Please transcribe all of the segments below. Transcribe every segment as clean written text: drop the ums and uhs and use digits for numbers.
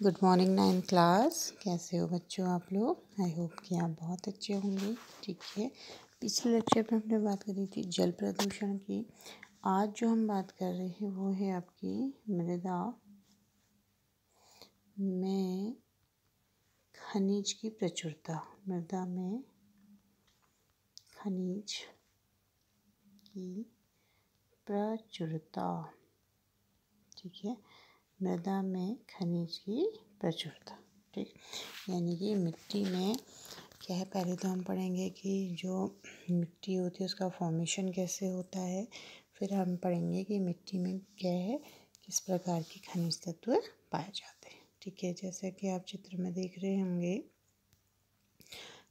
Good morning 9th class. कैसे हो बच्चों आप लोग? आई होप कि आप बहुत अच्छे होंगे। ठीक है, पिछले लेक्चर में हमने बात करी थी जल प्रदूषण की। आज जो हम बात कर रहे हैं वो है आपकी मृदा में खनिज की प्रचुरता। मृदा में खनिज की प्रचुरता। ठीक है, मृदा में खनिज की प्रचुरता। ठीक, यानी कि मिट्टी में क्या है, पहले तो हम पढ़ेंगे कि जो मिट्टी होती है उसका फॉर्मेशन कैसे होता है। फिर हम पढ़ेंगे कि मिट्टी में क्या है, किस प्रकार के खनिज तत्व पाए जाते हैं। ठीक है, जैसे कि आप चित्र में देख रहे होंगे,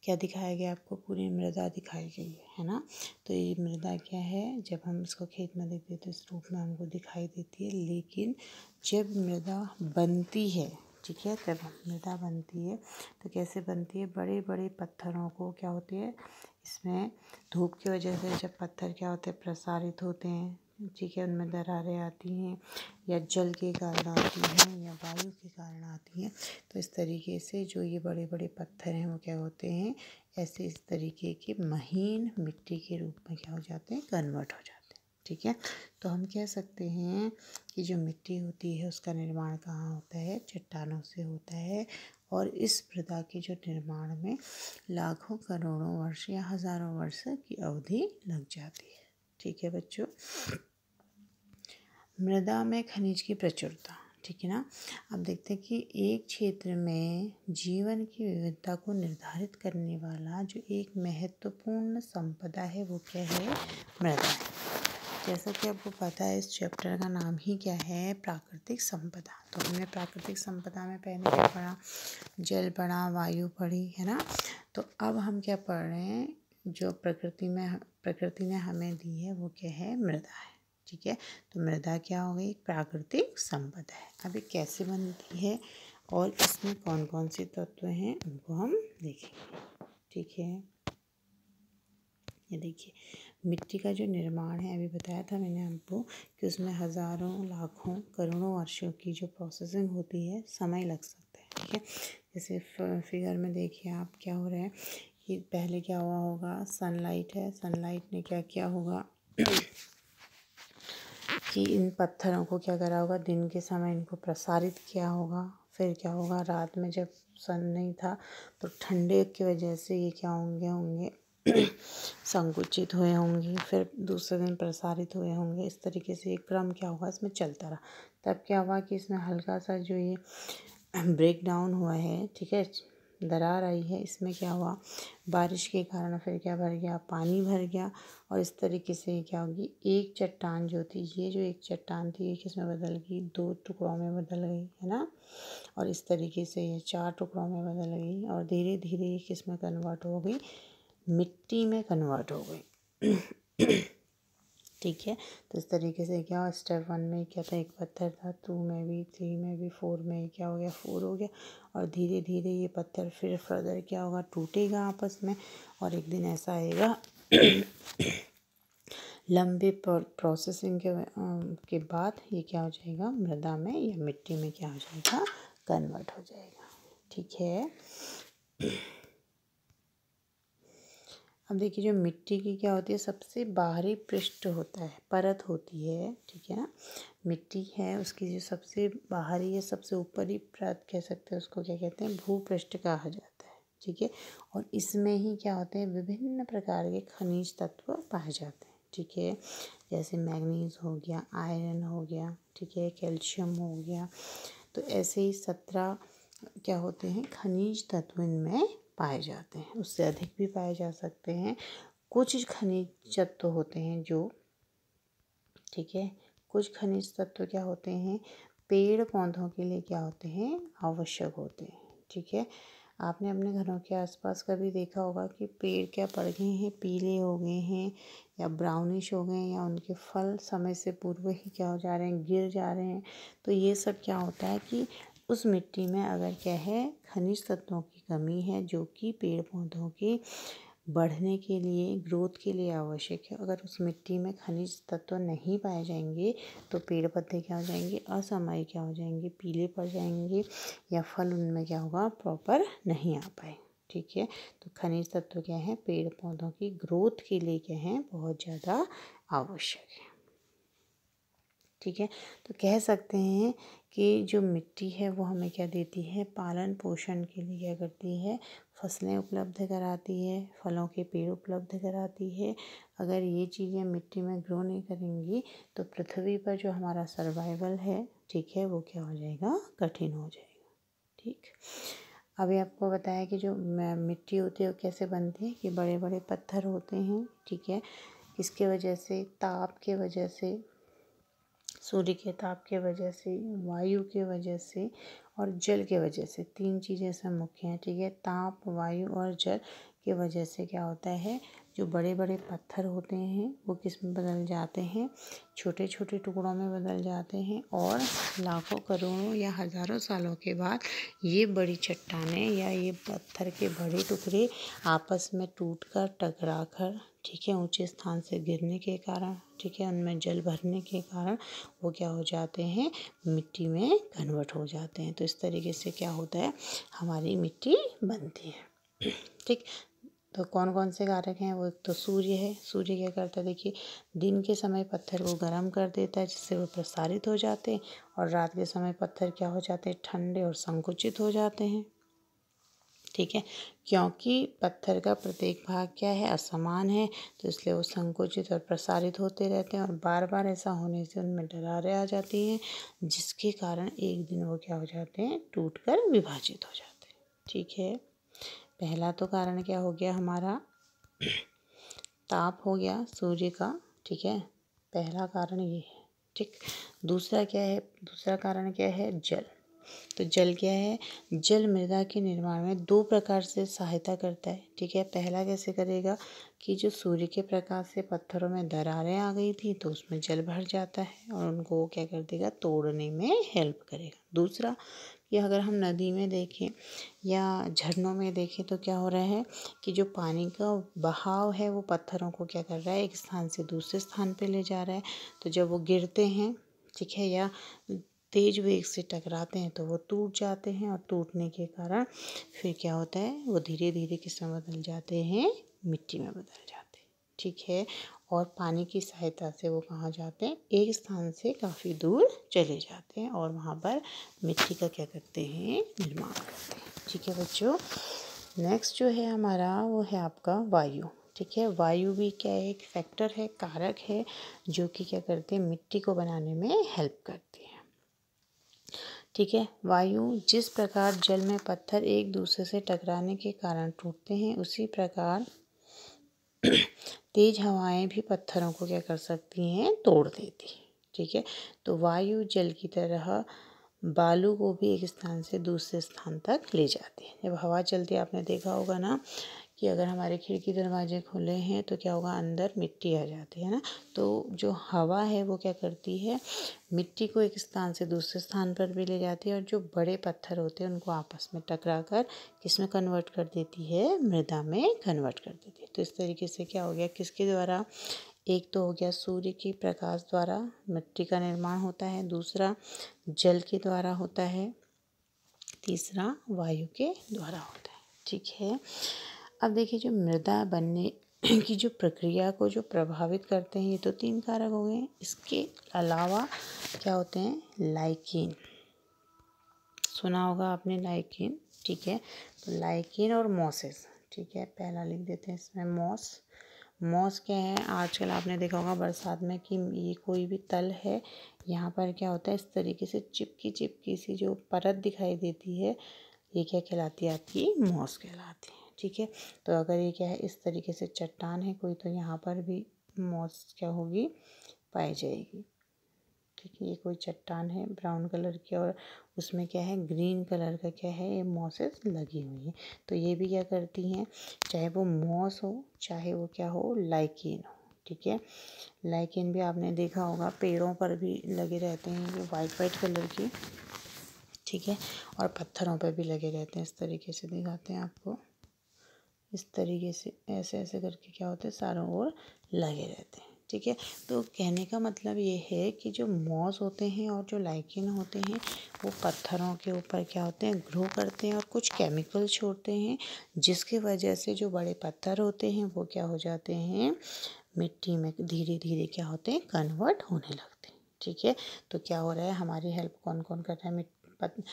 क्या दिखाया गया आपको? पूरी मृदा दिखाई गई है ना। तो ये मृदा क्या है, जब हम इसको खेत में देखते हैं तो इस रूप में हमको दिखाई देती है। लेकिन जब मृदा बनती है, ठीक है, तब मृदा बनती है तो कैसे बनती है? बड़े बड़े पत्थरों को क्या होती है, इसमें धूप की वजह से जब पत्थर क्या होते हैं, प्रसारित होते हैं, ठीक है, उनमें दरारें आती हैं, या जल के कारण आती हैं या वायु के कारण आती हैं। तो इस तरीके से जो ये बड़े बड़े पत्थर हैं वो क्या होते हैं, ऐसे इस तरीके के महीन मिट्टी के रूप में क्या हो जाते हैं, कन्वर्ट हो जाते हैं। ठीक है, तो हम कह सकते हैं कि जो मिट्टी होती है उसका निर्माण कहाँ होता है? चट्टानों से होता है। और इस मृदा के जो निर्माण में लाखों करोड़ों वर्ष या हजारों वर्ष की अवधि लग जाती है। ठीक है बच्चों, मृदा में खनिज की प्रचुरता। ठीक है ना। अब देखते हैं कि एक क्षेत्र में जीवन की विविधता को निर्धारित करने वाला जो एक महत्वपूर्ण संपदा है वो क्या है? मृदा है। जैसा कि आपको पता है, इस चैप्टर का नाम ही क्या है? प्राकृतिक संपदा। तो हमने प्राकृतिक संपदा में पहले क्या पढ़ा? जल पढ़ा, वायु पढ़ी, है ना। तो अब हम क्या पढ़ रहे हैं? जो प्रकृति ने हमें दी है वो क्या है? मृदा है। ठीक है, तो मृदा क्या हो गई? प्राकृतिक संपदा है। अब ये कैसे बनती है और इसमें कौन कौन से तत्व हैं उनको हम देखेंगे। ठीक है, ये देखिए, मिट्टी का जो निर्माण है, अभी बताया था मैंने आपको कि उसमें हजारों लाखों करोड़ों वर्षों की जो प्रोसेसिंग होती है, समय लग सकता है। ठीक है, जैसे फिगर में देखिए आप, क्या हो रहा है कि पहले क्या हुआ होगा? सनलाइट है, सनलाइट ने क्या किया होगा कि इन पत्थरों को क्या करा होगा? दिन के समय इनको प्रसारित किया होगा। फिर क्या होगा? रात में जब सन नहीं था तो ठंडे की वजह से ये क्या होंगे संकुचित हुए होंगे, फिर दूसरे दिन प्रसारित हुए होंगे। इस तरीके से एक क्रम क्या होगा इसमें चलता रहा। तब क्या हुआ कि इसमें हल्का सा जो ये ब्रेक डाउन हुआ है, ठीक है, दरार आई है, इसमें क्या हुआ? बारिश के कारण फिर क्या भर गया? पानी भर गया। और इस तरीके से क्या होगी? एक चट्टान जो थी, ये जो एक चट्टान थी, ये किस में बदल गई? 2 टुकड़ों में बदल गई, है ना। और इस तरीके से ये 4 टुकड़ों में बदल गई और धीरे धीरे ये किस में कन्वर्ट हो गई? मिट्टी में कन्वर्ट हो गई। ठीक है, तो इस तरीके से क्या, स्टेप 1 में क्या था? एक पत्थर था, 2 में भी, 3 में भी, 4 में क्या हो गया? 4 हो गया। और धीरे धीरे ये पत्थर फिर फर्दर क्या होगा? टूटेगा आपस में। और एक दिन ऐसा आएगा लंबे प्रोसेसिंग के बाद ये क्या हो जाएगा? मृदा में या मिट्टी में क्या हो जाएगा? कन्वर्ट हो जाएगा। ठीक है, अब देखिए, जो मिट्टी की क्या होती है? सबसे बाहरी पृष्ठ होता है, परत होती है। ठीक है ना, मिट्टी है उसकी जो सबसे बाहरी है, सबसे ऊपरी परत कह सकते हैं उसको, क्या कहते हैं? भूपृष्ठ कहा जाता है। ठीक है, और इसमें ही क्या होते हैं? विभिन्न प्रकार के खनिज तत्व पाए जाते हैं। ठीक है, जैसे मैग्नीज हो गया, आयरन हो गया, ठीक है, कैल्शियम हो गया। तो ऐसे ही 17 क्या होते हैं? खनिज तत्व इनमें पाए जाते हैं। उससे अधिक भी पाए जा सकते हैं। कुछ खनिज तत्व होते हैं जो, ठीक है, कुछ खनिज तत्व क्या होते हैं? पेड़ पौधों के लिए क्या होते हैं? आवश्यक होते हैं। ठीक है, आपने अपने घरों के आसपास कभी देखा होगा कि पेड़ क्या पड़ गए हैं? पीले हो गए हैं या ब्राउनिश हो गए हैं, या उनके फल समय से पूर्व ही क्या हो जा रहे हैं? गिर जा रहे हैं। तो ये सब क्या होता है कि उस मिट्टी में अगर क्या है? खनिज तत्वों की कमी है, जो कि पेड़ पौधों की बढ़ने के लिए, ग्रोथ के लिए आवश्यक है। अगर उस मिट्टी में खनिज तत्व नहीं पाए जाएंगे तो पेड़ पत्ते क्या हो जाएंगे, असमय क्या हो जाएंगे, पीले पड़ जाएंगे, या फल उनमें क्या होगा, प्रॉपर नहीं आ पाए। ठीक है, तो खनिज तत्व क्या है, पेड़ पौधों की ग्रोथ के लिए क्या है, बहुत ज़्यादा आवश्यक है। ठीक है, तो कह सकते हैं कि जो मिट्टी है वो हमें क्या देती है, पालन पोषण के लिए क्या करती है, फसलें उपलब्ध कराती है, फलों के पेड़ उपलब्ध कराती है। अगर ये चीज़ें मिट्टी में ग्रो नहीं करेंगी तो पृथ्वी पर जो हमारा सर्वाइवल है, ठीक है, वो क्या हो जाएगा, कठिन हो जाएगा। ठीक, अभी आपको बताया कि जो मिट्टी होती है वो कैसे बनती है, कि बड़े बड़े पत्थर होते हैं। ठीक है, किसके वजह से, ताप के वजह से, सूर्य के ताप के वजह से, वायु के वजह से और जल के वजह से, तीन चीज़ें सब मुख्य हैं। ठीक है, ताप, वायु और जल के वजह से क्या होता है, जो बड़े बड़े पत्थर होते हैं वो किस में बदल जाते हैं, छोटे छोटे टुकड़ों में बदल जाते हैं, और लाखों करोड़ों या हज़ारों सालों के बाद ये बड़ी चट्टानें या ये पत्थर के बड़े टुकड़े आपस में टूटकर, टकराकर, ठीक है, ऊंचे स्थान से गिरने के कारण, ठीक है, उनमें जल भरने के कारण वो क्या हो जाते हैं, मिट्टी में कन्वर्ट हो जाते हैं। तो इस तरीके से क्या होता है, हमारी मिट्टी बनती है। ठीक, तो कौन कौन से कारक हैं, वो एक तो सूर्य है। सूर्य क्या करता है, देखिए, दिन के समय पत्थर को गर्म कर देता है जिससे वो प्रसारित हो जाते हैं, और रात के समय पत्थर क्या हो जाते हैं, ठंडे और संकुचित हो जाते हैं। ठीक है, क्योंकि पत्थर का प्रत्येक भाग क्या है, असमान है, तो इसलिए वो संकुचित और प्रसारित होते रहते हैं, और बार बार ऐसा होने से उनमें दरारें आ जाती हैं, जिसके कारण एक दिन वो क्या हो जाते हैं, टूटकर विभाजित हो जाते हैं। ठीक है, पहला तो कारण क्या हो गया हमारा, ताप हो गया सूर्य का। ठीक है, पहला कारण ये है। ठीक, दूसरा क्या है, दूसरा कारण क्या है, जल। तो जल क्या है, जल मृदा के निर्माण में दो प्रकार से सहायता करता है। ठीक है, पहला कैसे करेगा, कि जो सूर्य के प्रकाश से पत्थरों में दरारें आ गई थी तो उसमें जल भर जाता है और उनको वो क्या कर देगा, तोड़ने में हेल्प करेगा। दूसरा, कि अगर हम नदी में देखें या झरनों में देखें तो क्या हो रहा है, कि जो पानी का बहाव है वो पत्थरों को क्या कर रहा है, एक स्थान से दूसरे स्थान पे ले जा रहा है। तो जब वो गिरते हैं, ठीक है, या तेज वेग से टकराते हैं तो वो टूट जाते हैं, और टूटने के कारण फिर क्या होता है, वो धीरे धीरे किसमें बदल जाते हैं, मिट्टी में बदल जाते हैं। ठीक है, और पानी की सहायता से वो कहाँ जाते हैं, एक स्थान से काफ़ी दूर चले जाते हैं और वहाँ पर मिट्टी का क्या करते हैं, निर्माण करते हैं। ठीक है बच्चों, नेक्स्ट जो है हमारा वो है आपका वायु। ठीक है, वायु भी क्या है, एक फैक्टर है, कारक है, जो कि क्या करते हैं, मिट्टी को बनाने में हेल्प करती है। ठीक है, वायु जिस प्रकार जल में पत्थर एक दूसरे से टकराने के कारण टूटते हैं, उसी प्रकार तेज हवाएं भी पत्थरों को क्या कर सकती हैं, तोड़ देती हैं। ठीक है, तो वायु जल की तरह बालू को भी एक स्थान से दूसरे स्थान तक ले जाती है। जब हवा चलती है, आपने देखा होगा ना, कि अगर हमारे खिड़की दरवाजे खुले हैं तो क्या होगा, अंदर मिट्टी आ जाती है ना। तो जो हवा है वो क्या करती है, मिट्टी को एक स्थान से दूसरे स्थान पर भी ले जाती है, और जो बड़े पत्थर होते हैं उनको आपस में टकरा कर किसमें कन्वर्ट कर देती है, मृदा में कन्वर्ट कर देती है। तो इस तरीके से क्या हो गया, किसके द्वारा, एक तो हो गया सूर्य की प्रकाश द्वारा मिट्टी का निर्माण होता है, दूसरा जल के द्वारा होता है, तीसरा वायु के द्वारा होता है। ठीक है, अब देखिए, जो मृदा बनने की जो प्रक्रिया को जो प्रभावित करते हैं, ये तो तीन कारक हो गए। इसके अलावा क्या होते हैं, लाइकेन, सुना होगा आपने लाइकेन। ठीक है, तो लाइकेन और मॉसेस। ठीक है, पहला लिख देते हैं इसमें मॉस। मॉस क्या है, आजकल आपने देखा होगा बरसात में कि ये कोई भी तल है, यहाँ पर क्या होता है, इस तरीके से चिपकी चिपकी सी जो परत दिखाई देती है, ये क्या कहलाती है, आपकी मॉस कहलाती है। ठीक है, तो अगर ये क्या है, इस तरीके से चट्टान है कोई, तो यहाँ पर भी मॉस क्या होगी, पाई जाएगी। ठीक है, ये कोई चट्टान है ब्राउन कलर की, और उसमें क्या है, ग्रीन कलर का क्या है, ये मॉसेस लगी हुई है। तो ये भी क्या करती हैं, चाहे वो मॉस हो चाहे वो क्या हो, लाइकेन हो। ठीक है, लाइकेन भी आपने देखा होगा पेड़ों पर भी लगे रहते हैं, ये वाइट वाइट कलर की। ठीक है, और पत्थरों पर भी लगे रहते हैं, इस तरीके से दिखाते हैं आपको। इस तरीके से ऐसे ऐसे करके क्या होते हैं, चारों ओर लगे रहते हैं। ठीक है, तो कहने का मतलब ये है कि जो मॉस होते हैं और जो लाइकेन होते हैं वो पत्थरों के ऊपर क्या होते हैं, ग्रो करते हैं और कुछ केमिकल छोड़ते हैं, जिसकी वजह से जो बड़े पत्थर होते हैं वो क्या हो जाते हैं, मिट्टी में धीरे धीरे क्या होते हैं, कन्वर्ट होने लगते हैं। ठीक है, तो क्या हो रहा है, हमारी हेल्प कौन कौन कर रहा है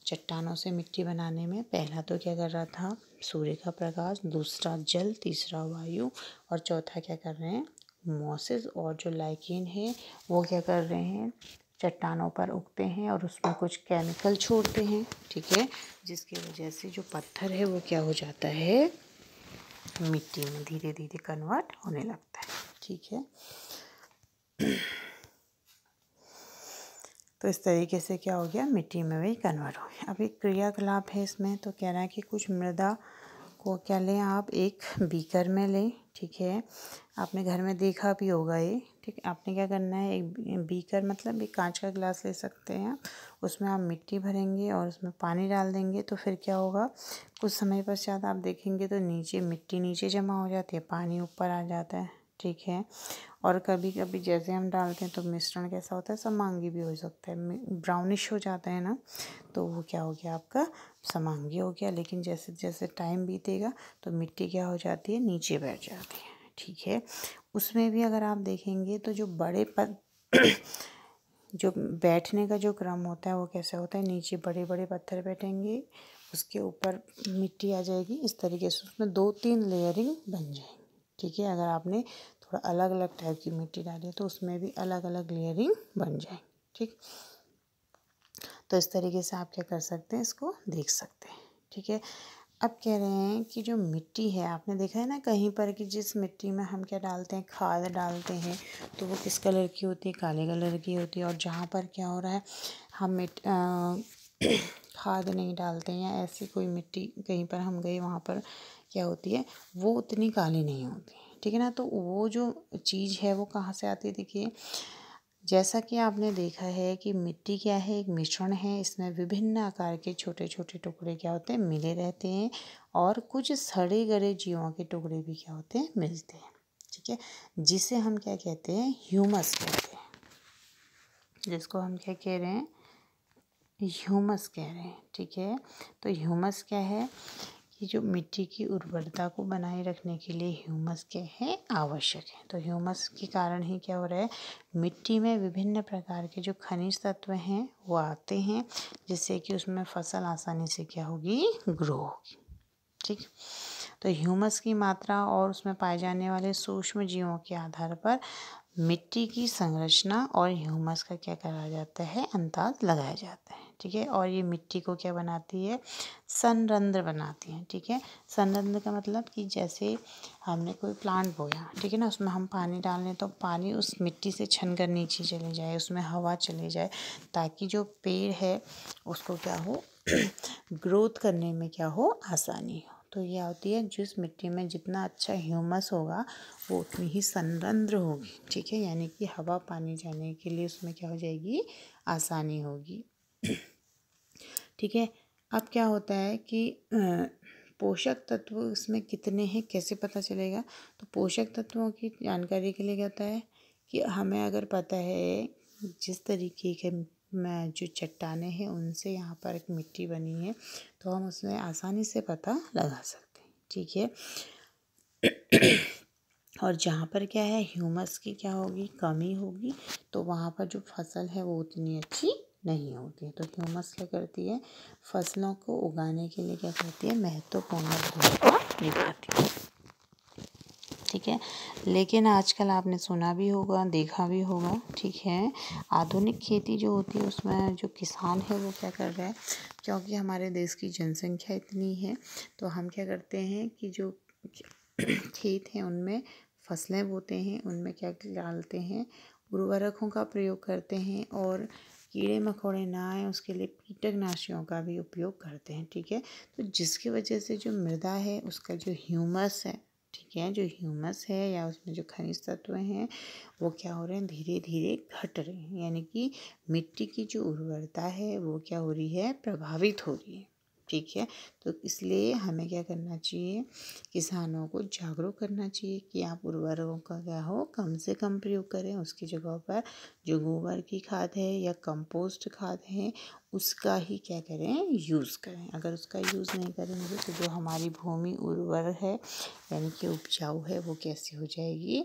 चट्टानों से मिट्टी बनाने में। पहला तो क्या कर रहा था, सूर्य का प्रकाश, दूसरा जल, तीसरा वायु और चौथा क्या कर रहे हैं, मॉसेस और जो लाइकेन है वो क्या कर रहे हैं, चट्टानों पर उगते हैं और उसमें कुछ केमिकल छोड़ते हैं। ठीक है, जिसकी वजह से जो पत्थर है वो क्या हो जाता है, मिट्टी में धीरे धीरे कन्वर्ट होने लगता है। ठीक है, तो इस तरीके से क्या हो गया, मिट्टी में वही कन्वर्ट हो गया। अब एक क्रियाकलाप है इसमें, तो कह रहा है कि कुछ मृदा को क्या लें आप, एक बीकर में लें। ठीक है, आपने घर में देखा भी होगा ये। ठीक है, आपने क्या करना है, एक बीकर मतलब एक कांच का गिलास ले सकते हैं आप, उसमें आप मिट्टी भरेंगे और उसमें पानी डाल देंगे। तो फिर क्या होगा, कुछ समय पश्चात आप देखेंगे तो नीचे मिट्टी नीचे जमा हो जाती है, पानी ऊपर आ जाता है। ठीक है, और कभी कभी जैसे हम डालते हैं तो मिश्रण कैसा होता है, समांगी भी हो सकता है, ब्राउनिश हो जाता है ना, तो वो क्या हो गया, आपका समांगी हो गया। लेकिन जैसे जैसे टाइम बीतेगा तो मिट्टी क्या हो जाती है, नीचे बैठ जाती है। ठीक है, उसमें भी अगर आप देखेंगे तो जो बड़े पद जो बैठने का जो क्रम होता है वो कैसे होता है, नीचे बड़े बड़े पत्थर बैठेंगे, उसके ऊपर मिट्टी आ जाएगी, इस तरीके से उसमें 2-3 लेयरिंग बन जाएंगी। ठीक है, अगर आपने थोड़ा अलग अलग टाइप की मिट्टी डाली तो उसमें भी अलग अलग लेयरिंग बन जाएंगी। ठीक, तो इस तरीके से आप क्या कर सकते हैं, इसको देख सकते हैं। ठीक है, अब कह रहे हैं कि जो मिट्टी है, आपने देखा है ना कहीं पर कि जिस मिट्टी में हम क्या डालते हैं, खाद डालते हैं, तो वो किस कलर की होती है, काले कलर की होती है। और जहाँ पर क्या हो रहा है, हम खाद नहीं डालते हैं या ऐसी कोई मिट्टी कहीं पर हम गए वहाँ पर क्या होती है, वो उतनी काली नहीं होती। ठीक है ना, तो वो जो चीज़ है वो कहाँ से आती है, देखिए जैसा कि आपने देखा है कि मिट्टी क्या है, एक मिश्रण है, इसमें विभिन्न आकार के छोटे छोटे टुकड़े क्या होते हैं, मिले रहते हैं और कुछ सड़े गले जीवों के टुकड़े भी क्या होते हैं, मिलते हैं। ठीक है, जिसे हम क्या कहते हैं, ह्यूमस कहते हैं, जिसको हम क्या कह रहे हैं, ह्यूमस कह रहे हैं। ठीक है, तो ह्यूमस क्या है कि जो मिट्टी की उर्वरता को बनाए रखने के लिए ह्यूमस क्या है, आवश्यक है। तो ह्यूमस के कारण ही क्या हो रहा है, मिट्टी में विभिन्न प्रकार के जो खनिज तत्व हैं वो आते हैं, जिससे कि उसमें फसल आसानी से क्या होगी, ग्रो होगी। ठीक, तो ह्यूमस की मात्रा और उसमें पाए जाने वाले सूक्ष्म जीवों के आधार पर मिट्टी की संरचना और ह्यूमस का क्या करा जाता है, अंदाज लगाया जाता है। ठीक है, और ये मिट्टी को क्या बनाती है, संरंध्र बनाती है। ठीक है, संरंध्र का मतलब कि जैसे हमने कोई प्लांट बोया, ठीक है ना, उसमें हम पानी डाल लें तो पानी उस मिट्टी से छन कर नीचे चले जाए, उसमें हवा चले जाए, ताकि जो पेड़ है उसको क्या हो ग्रोथ करने में क्या हो, आसानी हो। तो यह होती है, जिस मिट्टी में जितना अच्छा ह्यूमस होगा वो उतनी ही संरंध्र होगी। ठीक है, यानी कि हवा पानी जाने के लिए उसमें क्या हो जाएगी, आसानी होगी। ठीक है, अब क्या होता है कि पोषक तत्व इसमें कितने हैं, कैसे पता चलेगा, तो पोषक तत्वों की जानकारी के लिए क्या होता है कि हमें अगर पता है जिस तरीके के जो चट्टानें हैं उनसे यहाँ पर एक मिट्टी बनी है, तो हम उसमें आसानी से पता लगा सकते हैं। ठीक है, और जहाँ पर क्या है, ह्यूमस की क्या होगी, कमी होगी, तो वहाँ पर जो फसल है वो उतनी अच्छी नहीं होती है। तो ह्यूमस क्या करती है, फसलों को उगाने के लिए क्या करती है, महत्वपूर्ण भूमिका निभाती है। ठीक है, लेकिन आजकल आपने सुना भी होगा, देखा भी होगा, ठीक है, आधुनिक खेती जो होती है उसमें जो किसान है वो क्या कर रहा है, क्योंकि हमारे देश की जनसंख्या इतनी है तो हम क्या करते हैं कि जो खेत हैं उनमें फसलें बोते हैं, उनमें क्या डालते हैं, उर्वरकों का प्रयोग करते हैं और कीड़े मकोड़े ना आए उसके लिए कीटनाशियों का भी उपयोग करते हैं। ठीक है, तो जिसकी वजह से जो मृदा है उसका जो ह्यूमस है, ठीक है, जो ह्यूमस है या उसमें जो खनिज तत्व हैं वो क्या हो रहे हैं, धीरे धीरे घट रहे हैं, यानी कि मिट्टी की जो उर्वरता है वो क्या हो रही है, प्रभावित हो रही है। ठीक है। तो इसलिए हमें क्या करना चाहिए, किसानों को जागरूक करना चाहिए कि आप उर्वरकों का क्या हो कम से कम प्रयोग करें। उसकी जगह पर जो गोबर की खाद है या कंपोस्ट खाद है उसका ही क्या करें, यूज़ करें। अगर उसका यूज़ नहीं करेंगे तो जो हमारी भूमि उर्वर है यानी कि उपजाऊ है वो कैसी हो जाएगी,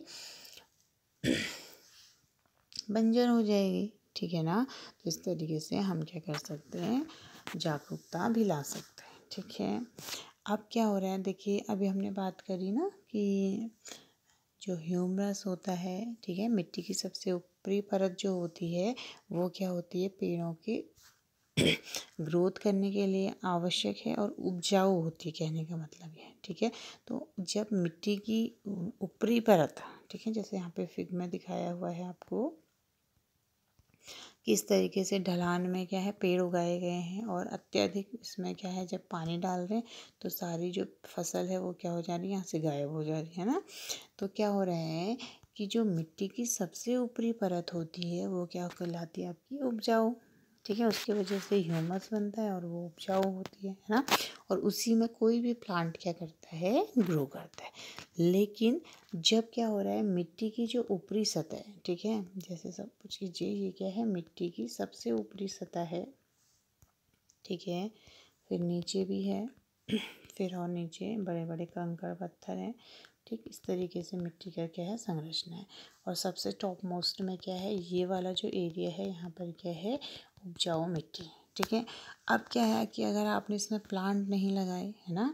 बंजर हो जाएगी। ठीक है ना। तो इस तरीके से हम क्या कर सकते हैं, जागरूकता भी ला सकते हैं। ठीक है। अब क्या हो रहा है, देखिए अभी हमने बात करी ना कि जो ह्यूमरस होता है, ठीक है, मिट्टी की सबसे ऊपरी परत जो होती है वो क्या होती है, पेड़ों की ग्रोथ करने के लिए आवश्यक है और उपजाऊ होती है, कहने का मतलब ये है। ठीक है। तो जब मिट्टी की ऊपरी परत, ठीक है, जैसे यहाँ पे फिग में दिखाया हुआ है आपको, किस तरीके से ढलान में क्या है पेड़ उगाए गए हैं और अत्यधिक इसमें क्या है, जब पानी डाल रहे हैं तो सारी जो फसल है वो क्या हो जा रही है, यहाँ से गायब हो जा रही है ना। तो क्या हो रहा है कि जो मिट्टी की सबसे ऊपरी परत होती है वो क्या कहलाती है, आपकी उपजाऊ। ठीक है। उसकी वजह से ह्यूमस बनता है और वो उपजाऊ होती है ना। और उसी में कोई भी प्लांट क्या करता है, ग्रो करता है। लेकिन जब क्या हो रहा है, मिट्टी की जो ऊपरी सतह है, ठीक है, जैसे सब कुछ कीजिए, ये क्या है, मिट्टी की सबसे ऊपरी सतह है। ठीक है। फिर नीचे भी है, फिर और नीचे बड़े बड़े कंकड़ पत्थर हैं। ठीक इस तरीके से मिट्टी का क्या है, संरचना है। और सबसे टॉप मोस्ट में क्या है, ये वाला जो एरिया है यहाँ पर क्या है, उपजाऊ मिट्टी। ठीक है। अब क्या है कि अगर आपने इसमें प्लांट नहीं लगाए, है ना,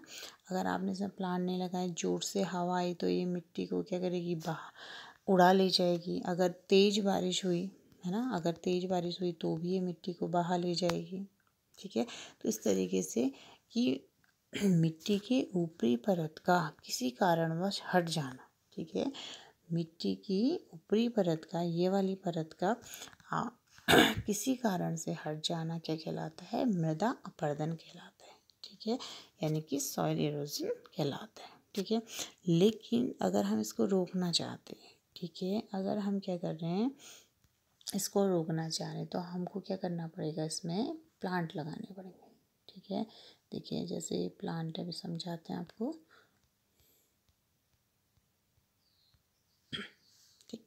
अगर आपने इसमें प्लांट नहीं लगाए, जोर से हवा आई तो ये मिट्टी को क्या करेगी, उड़ा ले जाएगी। अगर तेज़ बारिश हुई, है ना, अगर तेज़ बारिश हुई तो भी ये मिट्टी को बहा ले जाएगी। ठीक है। तो इस तरीके से कि मिट्टी के ऊपरी परत का किसी कारणवश हट जाना, ठीक है, मिट्टी की ऊपरी परत का, ये वाली परत का किसी कारण से हट जाना क्या कहलाता है, मृदा अपरदन कहलाता है। ठीक है। यानी कि सॉइल इरोजन कहलाता है। ठीक है। लेकिन अगर हम इसको रोकना चाहते हैं, ठीक है, अगर हम क्या कर रहे हैं, इसको रोकना चाह रहे हैं तो हमको क्या करना पड़ेगा, इसमें प्लांट लगाने पड़ेंगे। ठीक है। देखिए जैसे प्लांट अभी समझाते हैं आपको। ठीक।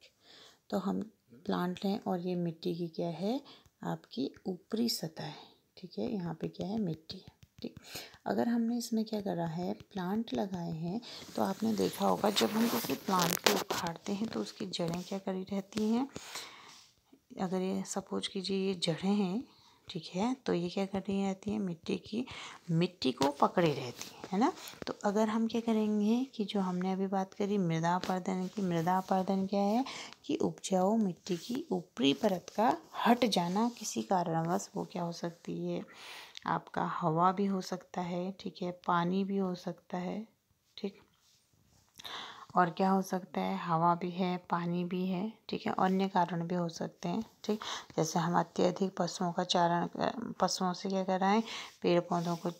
तो हम प्लांट लें और ये मिट्टी की क्या है, आपकी ऊपरी सतह है। ठीक है। यहाँ पे क्या है, मिट्टी है। ठीक। अगर हमने इसमें क्या करा है, प्लांट लगाए हैं, तो आपने देखा होगा जब हम किसी प्लांट को उखाड़ते हैं तो उसकी जड़ें क्या करी रहती हैं, अगर ये सपोज कीजिए ये जड़ें हैं, ठीक है, तो ये क्या कर रही रहती है, मिट्टी को पकड़े रहती है ना। तो अगर हम क्या करेंगे कि जो हमने अभी बात करी मृदा अपरदन की, मृदा अपरदन क्या है कि उपजाऊ मिट्टी की ऊपरी परत का हट जाना किसी कारणवश, वो क्या हो सकती है, आपका हवा भी हो सकता है, ठीक है, पानी भी हो सकता है। ठीक। और क्या हो सकता है, हवा भी है, पानी भी है, ठीक है, अन्य कारण भी हो सकते हैं। ठीक। जैसे हम अत्यधिक पशुओं का चारण, पशुओं से क्या कराएं, पेड़ पौधों को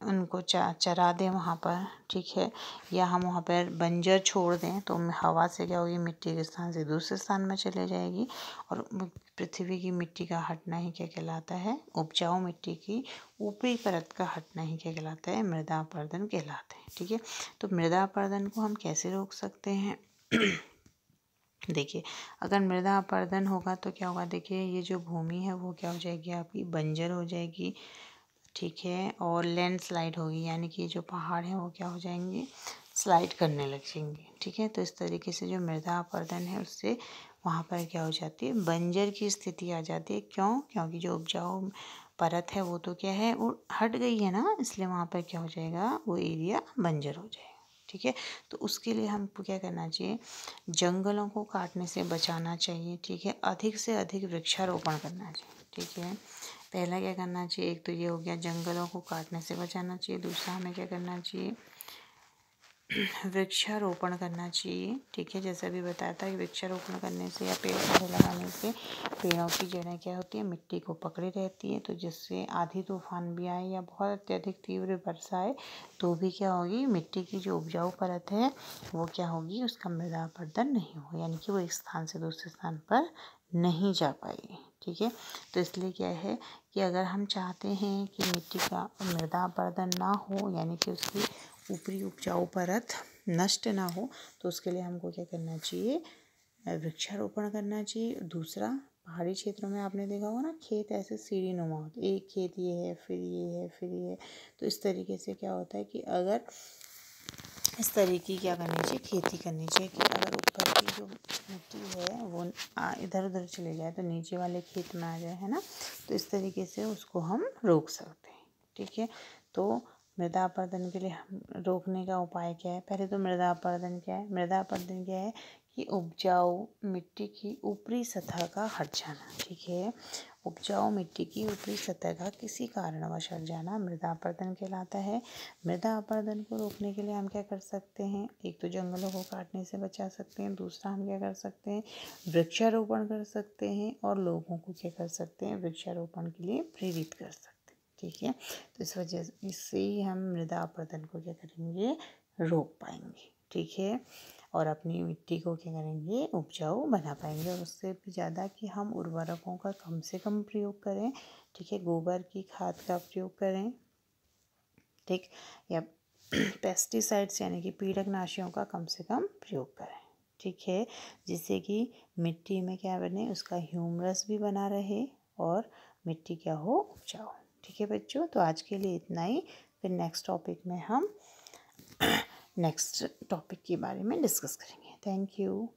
उनको चरा दें वहाँ पर, ठीक है, या हम वहाँ पर बंजर छोड़ दें तो हवा से क्या होगी, मिट्टी के स्थान से दूसरे स्थान में चले जाएगी। और पृथ्वी की मिट्टी का हटना ही क्या कहलाता है, उपजाऊ मिट्टी की ऊपरी परत का हटना ही क्या कहलाता है, मृदा अपरदन कहलाता है। ठीक है। तो मृदा अपरदन को हम कैसे रोक सकते हैं देखिए अगर मृदा अपरदन होगा तो क्या होगा, देखिए ये जो भूमि है वो क्या हो जाएगी, आपकी बंजर हो जाएगी। ठीक है। और लैंडस्लाइड होगी, यानी कि जो पहाड़ हैं वो क्या हो जाएंगे, स्लाइड करने लगेंगे। ठीक है। तो इस तरीके से जो मृदा अपरदन है उससे वहाँ पर क्या हो जाती है, बंजर की स्थिति आ जाती है। क्यों, क्योंकि जो उपजाऊ परत है वो तो क्या है, वो हट गई है ना, इसलिए वहाँ पर क्या हो जाएगा, वो एरिया बंजर हो जाएगा। ठीक है। तो उसके लिए हमको क्या करना चाहिए, जंगलों को काटने से बचाना चाहिए। ठीक है। अधिक से अधिक वृक्षारोपण करना चाहिए। ठीक है। पहला क्या करना चाहिए, एक तो ये हो गया, जंगलों को काटने से बचाना चाहिए। दूसरा हमें क्या करना चाहिए, वृक्षारोपण करना चाहिए। ठीक है। जैसा भी बताया था कि वृक्षारोपण करने से या पेड़ पौधे लगाने से पेड़ों की जड़ें क्या होती है, मिट्टी को पकड़े रहती है। तो जिससे आधी तूफान भी आए या बहुत अत्यधिक तीव्र वर्षा आए तो भी क्या होगी, मिट्टी की जो उपजाऊ परत है वो क्या होगी, उसका मृदा अपरदन नहीं होगा, यानी कि वो एक स्थान से दूसरे स्थान पर नहीं जा पाएगी। ठीक है। तो इसलिए क्या है कि अगर हम चाहते हैं कि मिट्टी का मृदा अपरदन ना हो, यानी कि उसकी ऊपरी उपजाऊ परत नष्ट ना हो, तो उसके लिए हमको क्या करना चाहिए, वृक्षारोपण करना चाहिए। दूसरा, पहाड़ी क्षेत्रों में आपने देखा होगा ना, खेत ऐसे सीढ़ी नुमा होते, एक खेत ये है, फिर ये है, फिर ये है। तो इस तरीके से क्या होता है कि अगर इस तरीके की क्या करनी चाहिए, खेती करनी चाहिए कि अगर ऊपर की जो मिट्टी है वो इधर उधर चले जाए तो नीचे वाले खेत में आ जाए, है ना। तो इस तरीके से उसको हम रोक सकते हैं, ठीक है। तो मृदा अपरदन के लिए हम रोकने का उपाय क्या है, पहले तो मृदा अपरदन क्या है, मृदा अपरदन क्या है कि उपजाऊ मिट्टी की ऊपरी सतह का हट जाना, ठीक है। उपजाऊ मिट्टी की ऊपरी सतह का किसी कारणवश हट जाना मृदा अपरदन कहलाता है। मृदा अपरदन को रोकने के लिए हम क्या कर सकते हैं, एक तो जंगलों को काटने से बचा सकते हैं, दूसरा हम क्या कर सकते हैं, वृक्षारोपण कर सकते हैं, और लोगों को क्या कर सकते हैं, वृक्षारोपण के लिए प्रेरित कर सकते हैं, ठीक है। तो इस वजह से इससे ही हम मृदा अपरदन को क्या करेंगे, रोक पाएंगे, ठीक है। और अपनी मिट्टी को क्या करेंगे, उपजाऊ बना पाएंगे। और उससे भी ज़्यादा कि हम उर्वरकों का कम से कम प्रयोग करें, ठीक है। गोबर की खाद का प्रयोग करें, ठीक, या पेस्टिसाइड्स यानी कि कीटनाशियों का कम से कम प्रयोग करें, ठीक है। जिससे कि मिट्टी में क्या बने, उसका ह्यूमरस भी बना रहे और मिट्टी क्या हो, उपजाऊ, ठीक है बच्चों। तो आज के लिए इतना ही, फिर नेक्स्ट टॉपिक में हम नेक्स्ट टॉपिक के बारे में डिस्कस करेंगे। Thank you.